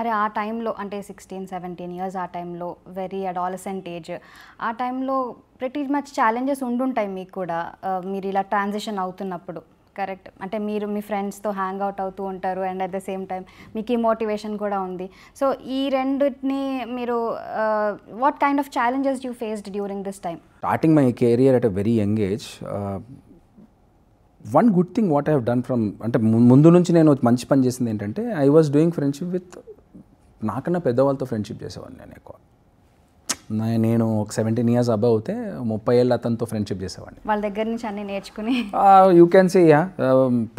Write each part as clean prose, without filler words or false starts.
మరి ఆ టైంలో అంటే 16-17 ఇయర్స్ ఆ టైంలో వెరీ అడాలసెంట్ ఏజ్, ఆ టైంలో ప్రతి మచ్ ఛాలెంజెస్ ఉండుంటాయి మీకు కూడా, మీరు ఇలా ట్రాన్సిషన్ అవుతున్నప్పుడు. కరెక్ట్, అంటే మీరు మీ ఫ్రెండ్స్తో హ్యాంగ్ అవుట్ అవుతూ ఉంటారు and at the same time మీకు ఈ మోటివేషన్ కూడా ఉంది. సో ఈ రెండింటిని మీరు what kind of challenges you faced during this time? Starting my career at a very young age, one good thing what I have done from, అంటే ముందు నుంచి నేను మంచి పని చేసింది ఏంటంటే I was doing friendship with, నాకన్నా పెద్దవాళ్ళతో ఫ్రెండ్షిప్ చేసేవాడిని నేను ఎక్కువ. నేను ఒక 17 ఇయర్స్ అబౌవ్ అవుతే 30 ఏళ్ళు అతనితో ఫ్రెండ్షిప్ చేసేవాడిని. వాళ్ళ దగ్గర నుంచి అన్ని నేర్చుకుని యూ క్యాన్ సే యా.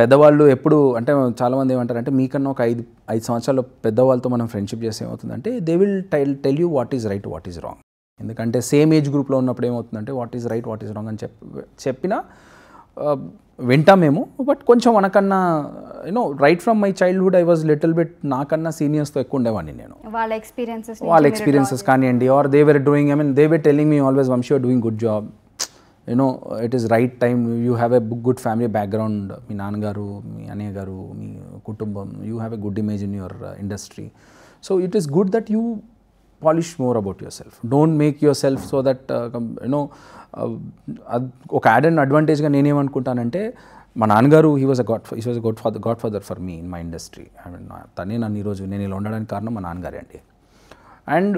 పెద్దవాళ్ళు ఎప్పుడు అంటే చాలామంది ఏమంటారు అంటే మీకన్నా ఒక 5 సంవత్సరాలు పెద్దవాళ్ళతో మనం ఫ్రెండ్షిప్ చేస్తే ఏమవుతుందంటే they will tell you what is right what is wrong. ఎందుకంటే సేమ్ ఏజ్ గ్రూప్లో ఉన్నప్పుడు ఏమవుతుందంటే what is right what is wrong అని చెప్పినా వింటామేమో, బట్ కొంచెం మనకన్నా you know right from my childhood I was little bit నాకన్నా సీనియర్స్తో ఎక్కువ ఉండేవాడిని నేను. వాళ్ళ ఎక్స్పీరియన్సెస్ కానివ్వండి, or they were doing, I mean they were telling me always Vamshi you are doing good job, you know it is right time, you have a good family background, మీ నాన్నగారు మీ అన్నయ్య గారు మీ కుటుంబం, you have a good image in your industry, so it is good that you polish more about yourself, don't make yourself so that you know. ఒక add and అడ్వాంటేజ్గా నేనేమనుకుంటానంటే మా నాన్నగారు he was godfather for me in my industry. I mean తనే నన్ను ఈరోజు నేను ఇలా ఉండడానికి కారణం మా నాన్నగారే అండి. అండ్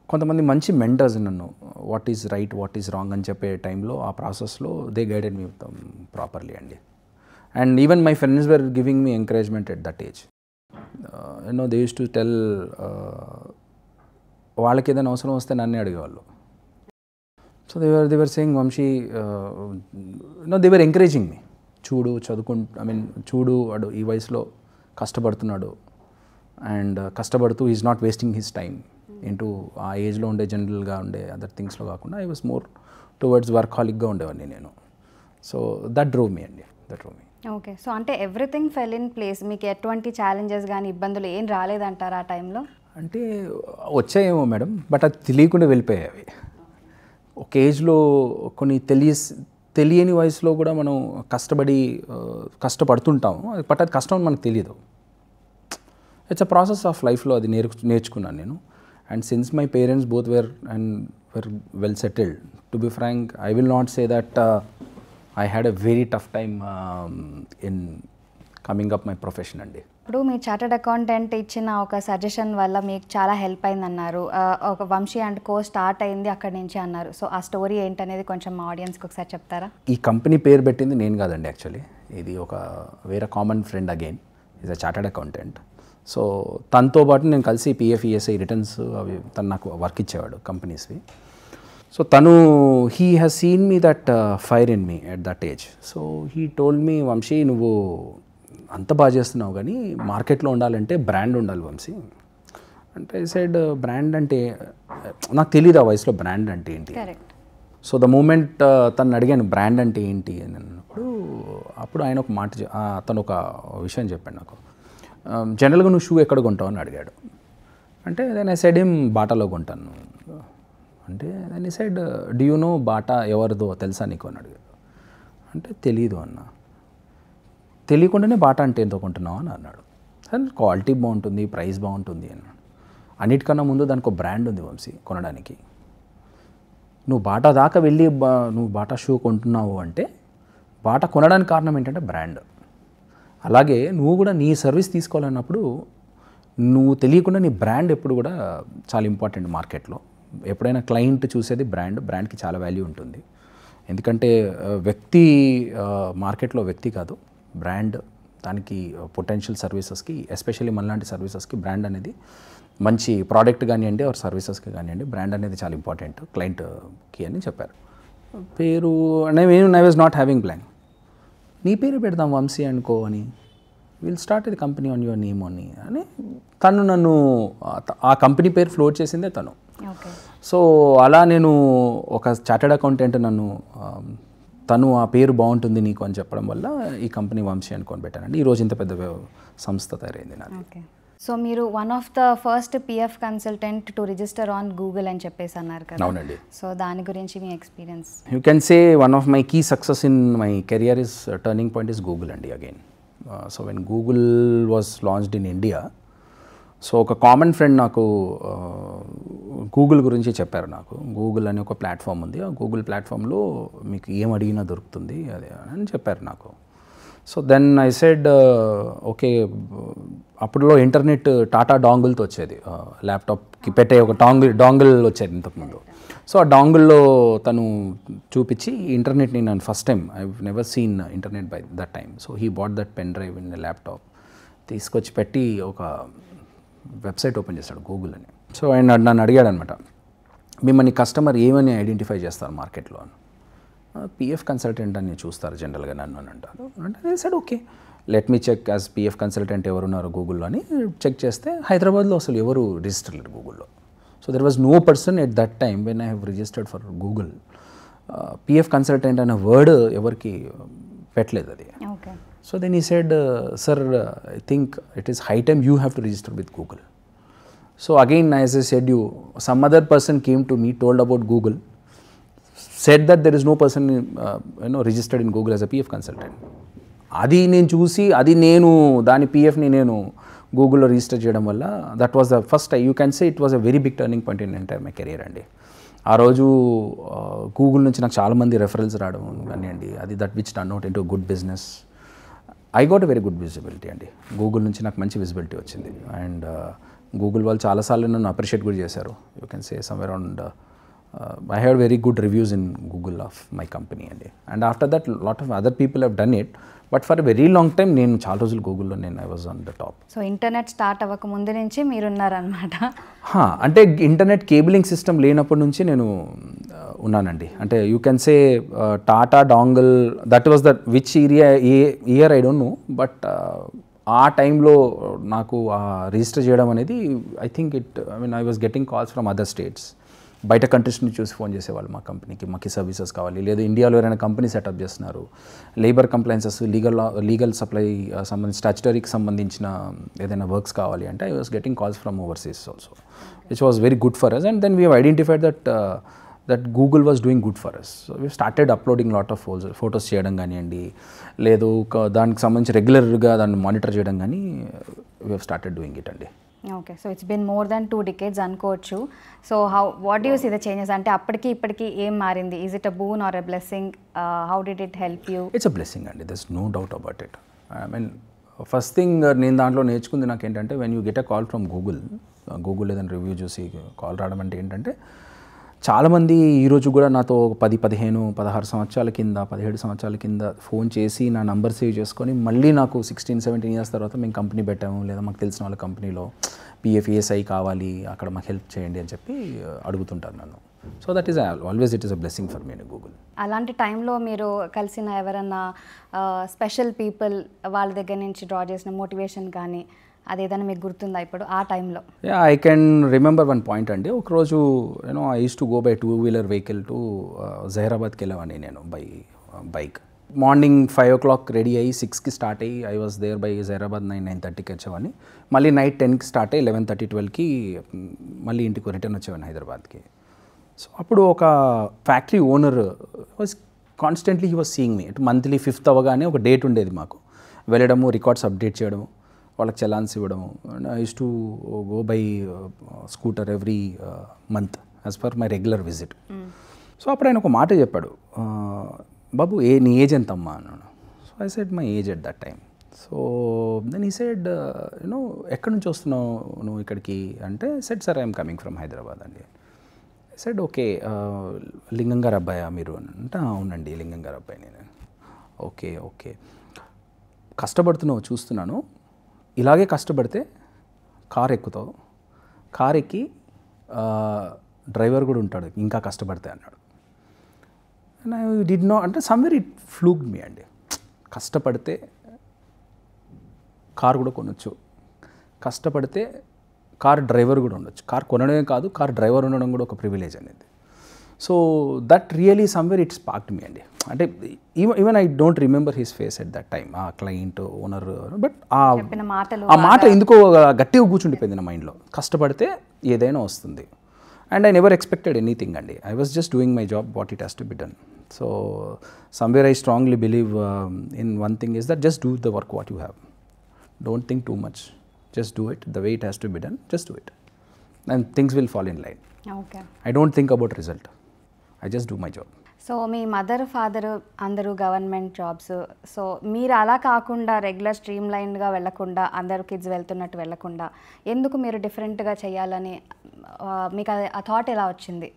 కొంతమంది మంచి మెంటర్స్ నన్ను what is right what is wrong అని చెప్పే టైంలో ఆ ప్రాసెస్లో దే గైడెడ్ మీ ప్రాపర్లీ అండి. And even my friends were giving me encouragement at that age. You know they use to tell, వాళ్ళకి ఏదైనా అవసరం వస్తే నన్నే అడిగేవాళ్ళు. So they were saying Vamshi, they were encouraging me, చూడు ఐ మీన్ చూడు వాడు ఈ వయసులో కష్టపడుతున్నాడు అండ్ కష్టపడుతూ is not wasting his time into ఆ ఏజ్లో ఉండే జనరల్గా ఉండే అదర్ థింగ్స్లో కాకుండా ఐ వాస్ మోర్ టువర్డ్స్ వర్కాలిక్గా ఉండేవాడిని నేను. సో దట్ డ్రోవ్ మీ అండి, that drove me. Okay, so అంటే ఎవ్రీథింగ్ ఫెల్ ఇన్ ప్లేస్, మీకు ఎటువంటి ఛాలెంజెస్ కానీ ఇబ్బందులు ఏం రాలేదంటారు ఆ టైంలో? అంటే వచ్చాయేమో మేడం, బట్ అది తెలియకుండా వెళ్ళిపోయాయి. ఒక ఏజ్లో కొన్ని తెలియని వయసులో కూడా మనం కష్టపడుతుంటాము, బట్ అది కష్టం మనకు తెలియదు. ఇట్స్ అ ప్రాసెస్ ఆఫ్ లైఫ్లో అది నేర్చుకున్నాను నేను. And since my parents both were well settled, to be frank I will not say that I had a very tough time in coming up my profession అండి. ఇప్పుడు మీ chartered accountant ఇచ్చిన ఒక suggestion వల్ల మీకు చాలా హెల్ప్ అయిందన్నారు, ఒక Vamsi and co start అయింది అక్కడి నుంచి అన్నారు. సో ఆ స్టోరీ ఏంటనేది కొంచెం మా ఆడియన్స్కి ఒకసారి చెప్తారా? ఈ కంపెనీ పేరు పెట్టింది నేను కాదండి, యాక్చువల్లీ ఇది ఒక వేరే common friend, again is a chartered accountant. So తనతో పాటు నేను కలిసి పిఎఫ్ ఈఎస్ఐ రిటర్న్స్ అవి తను నాకు వర్క్ ఇచ్చేవాడు కంపెనీస్వి. సో తను he has seen me that fire in me at that age. So he told me, Vamshi నువ్వు అంత బాగా చేస్తున్నావు కానీ మార్కెట్లో ఉండాలంటే బ్రాండ్ ఉండాలి వంశీ అంటే. ఐ సెడ్ బ్రాండ్ అంటే నాకు తెలియదు ఆ వయసులో బ్రాండ్ అంటే ఏంటి. సో ద మూమెంట్ తను అడిగాను బ్రాండ్ అంటే ఏంటి అని అన్నప్పుడు, అప్పుడు ఆయన ఒక మాట అతను ఒక విషయం చెప్పాడు నాకు. జనరల్గా నువ్వు షూ ఎక్కడ కొంటావు అని అడిగాడు. అంటే దెన్ ఐ సెడ్ హిమ్ బాటాలో కొంటాను అంటే. Then I said do you know Bata ఎవరిదో తెలుసా నీకు అని అడిగాడు. అంటే తెలీదు అన్న. తెలియకుండానే బాటా అంటే ఎంతో కొంటున్నావు అని అన్నాడు. సరే క్వాలిటీ బాగుంటుంది, ప్రైస్ బాగుంటుంది అన్నాడు. అన్నిటికన్నా ముందు దానికి ఒక బ్రాండ్ ఉంది వంశీ కొనడానికి. నువ్వు బాటా దాకా వెళ్ళి నువ్వు బాటా షూ కొంటున్నావు అంటే బాటా కొనడానికి కారణం ఏంటంటే బ్రాండ్. అలాగే నువ్వు కూడా నీ సర్వీస్ తీసుకోవాలన్నప్పుడు నువ్వు తెలియకుండా నీ బ్రాండ్ ఎప్పుడు కూడా చాలా ఇంపార్టెంట్ మార్కెట్లో. ఎప్పుడైనా క్లయింట్ చూసేది బ్రాండ్కి చాలా వాల్యూ ఉంటుంది. ఎందుకంటే వ్యక్తి మార్కెట్లో వ్యక్తి కాదు, బ్రాండ్. దానికి పొటెన్షియల్ సర్వీసెస్కి, ఎస్పెషల్లీ మనలాంటి సర్వీసెస్కి బ్రాండ్ అనేది మంచి ప్రోడక్ట్ కానివ్వండి ఆర్ సర్వీసెస్కి కానివ్వండి బ్రాండ్ అనేది చాలా ఇంపార్టెంట్ క్లయింట్కి అని చెప్పారు. పేరు I was not having plan. నీ పేరు పెడదాం వంశీ అనుకో అని, విల్ స్టార్ట్ ఇది కంపెనీ ఆన్ యువర్ నేమ్ అని తను నన్ను ఆ కంపెనీ పేరు ఫ్లోట్ చేసిందే తను. సో అలా నేను ఒక చార్టర్డ్ అకౌంటెంట్ నన్ను తను ఆ పేరు బాగుంటుంది నీకు అని చెప్పడం వల్ల ఈ కంపెనీ వంశీ అనుకొని పెట్టానండి. ఈరోజు ఇంత పెద్ద సంస్థ తయారైంది నాది. సో మీరు one of the first PF consultant to register on Google అని చెప్పేసి అన్నారు కదా. అవునండి. సో దాని గురించి మీ experience? You can say one of my key success in my career is turning point is Google అండి again. So when Google was launched in India, so ఒక కామన్ ఫ్రెండ్ నాకు గూగుల్ గురించి చెప్పారు నాకు. గూగుల్ అనే ఒక ప్లాట్ఫామ్ ఉంది, ఆ గూగుల్ ప్లాట్ఫామ్లో మీకు ఏం అడిగినా దొరుకుతుంది అదే అని చెప్పారు నాకు. సో దెన్ ఐ సెడ్ అప్పుడులో ఇంటర్నెట్ టాటా డాంగిల్తో వచ్చేది, ల్యాప్టాప్కి పెట్టే ఒక డాంగిల్ వచ్చేది ఇంతకుముందు. సో ఆ డాంగిల్లో తను చూపించి ఇంటర్నెట్ని నేను first time I never seen internet by that time. So he bought that pen drive in laptop, తీసుకొచ్చి పెట్టి ఒక వెబ్సైట్ ఓపెన్ చేశాడు గూగుల్ అని. సో ఆయన నన్ను అడిగాడు అనమాట, మిమ్మల్ని కస్టమర్ ఏమని ఐడెంటిఫై చేస్తారు మార్కెట్లో అని. పిఎఫ్ కన్సల్టెంట్ అని చూస్తారు జనరల్గా నన్ను అని అంటారు. అంటే sir okay let me check as PF consultant ఎవరున్నారు గూగుల్లో అని చెక్ చేస్తే హైదరాబాద్లో అసలు ఎవరు రిజిస్టర్ లేరు గూగుల్లో. So there was no person at that time when I have registered for Google. PF consultant అనే వర్డ్ ఎవరికి పెట్టలేదు అది. సో దెన్ ఈ said sir I think it is high time you have to register with Google. So again as I said you, some other person came to me, told about Google, said that there is no person registered in Google as a PF consultant. అది నేను చూసి దాని పిఎఫ్ని నేను గూగుల్లో register చేయడం వల్ల that was the first, you can say it was a very big turning point in entire my career అండి. ఆ రోజు గూగుల్ నుంచి నాకు చాలామంది రెఫరల్స్ రావడం కానివ్వండి, అది that which turn out into good business. I got a very good visibility అండి. గూగుల్ నుంచి నాకు మంచి విజిబిలిటీ వచ్చింది. అండ్ గూగుల్ వాళ్ళు చాలాసార్లు నన్ను అప్రిషియేట్ కూడా చేశారు. You can say somewhere around I had very good reviews in Google of my company and after that lot of other people have done it, but for a very long time నేను చాలా రోజులు గూగుల్లో I was on the top. So internet start అవ్వక ముందు నుంచి మీరున్నారనమాట. అంటే internet cabling system లేనప్పటి నుంచి నేను ఉన్నానండి. అంటే you can say Tata dongle, that was that which year I don't know, but ఆ టైంలో నాకు రిజిస్టర్ చేయడం అనేది I think I was getting calls from other states. బయట కంట్రీస్ నుంచి చూసి ఫోన్ చేసేవాళ్ళు మా కంపెనీకి, మాకు సర్వీసెస్ కావాలి, లేదా ఇండియాలో ఎవరైనా కంపెనీ సెటప్ చేస్తున్నారు, లేబర్ కంప్లైన్సెస్, లీగల్ సప్లై సంబంధించి స్టాచ్యుటరీకి సంబంధించిన ఏదైనా వర్క్స్ కావాలి అంటే I was getting calls from overseas also, which was very good for us. And then we have identified that Google was doing good for us. So we started uploading lot of photos చేయడం కానివ్వండి, లేదు దానికి సంబంధించి రెగ్యులర్గా దాన్ని monitor చేయడం కానీ we have started doing it అండి. Okay, so it's been more than 2 decades అనుకోవచ్చు. So what do you see the changes? అంటే అప్పటికి ఇప్పటికి ఏం మారింది? Is it a boon or a blessing? How did it help you? It's a blessing అండి, there is no doubt about it. I mean first thing నేను దాంట్లో నేర్చుకుంది నాకు ఏంటంటే, when you get a call from Google ఏదైనా review చూసి call రావడం అంటే ఏంటంటే, చాలామంది ఈరోజు కూడా నాతో 10, 15, 16 సంవత్సరాల కింద, 17 సంవత్సరాల కింద ఫోన్ చేసి నా నంబర్ సేవ్ చేసుకొని మళ్ళీ నాకు 16, 17 ఇయర్స్ తర్వాత మేము కంపెనీ పెట్టాము, లేదా మాకు తెలిసిన వాళ్ళ కంపెనీలో PFESI కావాలి, అక్కడ మాకు హెల్ప్ చేయండి అని చెప్పి అడుగుతుంటారు నన్ను. So that is always it is a blessing for me in Google. అలాంటి టైంలో మీరు కలిసిన ఎవరన్నా స్పెషల్ పీపుల్ వాళ్ళ దగ్గర నుంచి డ్రా చేసిన మోటివేషన్ కానీ అదేదైనా మీకు గుర్తుందా ఇప్పుడు ఆ టైంలో? I can remember one point అండి. ఒకరోజు I use to go by 2-wheeler vehicle to జహీరాబాద్కి వెళ్ళామండి నేను బైక్. మార్నింగ్ 5 o'clock రెడీ అయ్యి 6కి స్టార్ట్ అయ్యి I was there by Zaheerabad 9-9:30కి వచ్చేవాడిని. మళ్ళీ నైట్ 10కి స్టార్ట్ అయ్యి 11:30-12కి మళ్ళీ ఇంటికి రిటర్న్ వచ్చేవాడిని హైదరాబాద్కి. సో అప్పుడు ఒక factory owner was constantly he was seeing me. Monthly 5th అవ్వగానే ఒక డేట్ ఉండేది మాకు, వెళ్ళడము, రికార్డ్స్ అప్డేట్ చేయడము, వాళ్ళకి చలాన్స్ ఇవ్వడము. I use to go by scooter every month as per my regular visit. So అప్పుడు ఆయన ఒక మాట చెప్పాడు, బాబు నీ ఏజ్ ఎంత అమ్మా అన్నాడు. So I said my age at that time. So then ఈ సెడ్ ఎక్కడి నుంచి వస్తున్నావు నువ్వు ఇక్కడికి అంటే, said sir I'm coming from Hyderabad అండి. సెడ్ ఓకే లింగం గారు అబ్బాయా మీరు అంటే, అవునండి లింగం గారు అబ్బాయి నేను. ఓకే ఓకే కష్టపడుతున్నావు చూస్తున్నాను, ఇలాగే కష్టపడితే కార్ ఎక్కుతావు, కార్ ఎక్కి డ్రైవర్ కూడా ఉంటాడు ఇంకా కష్టపడితే అన్నాడు. అండ్ ఐ డిడ్ నాట్, అంటే సమ్వేర్ ఇట్ ఫ్లూక్డ్ మీ అండి. కష్టపడితే కార్ కూడా కొనొచ్చు, కష్టపడితే కార్ డ్రైవర్ కూడా ఉండొచ్చు. కార్ కొనడమే కాదు, కార్ డ్రైవర్ ఉండడం కూడా ఒక ప్రివిలేజ్ అనేది. So that really somewhere it sparked me అండి. అంటే even I don't remember his face at that time, ఆ క్లయింట్ ఓనర్, బట్ ఆ మాట ఎందుకో గట్టిగా కూర్చుండిపోయింది నా మైండ్లో. కష్టపడితే ఏదైనా వస్తుంది. And I never expected anything అండి. I was just doing my job what it has to be done. So somewhere I strongly believe in one thing is that just do the work what you have, don't think too much. just do it the way it has to be done, just do it, and things will fall in line. Okay. I don't think about result, I just do my job. So me mother father అందరూ government jobs, so మీరు అలా కాకుండా regular stream లైన్గా వెళ్ళకుండా అందరు kids వెళ్తున్నట్టు వెళ్ళకుండా ఎందుకు మీరు డిఫరెంట్గా చేయాలని మీకు ఆ థాట్ ఎలా వచ్చింది?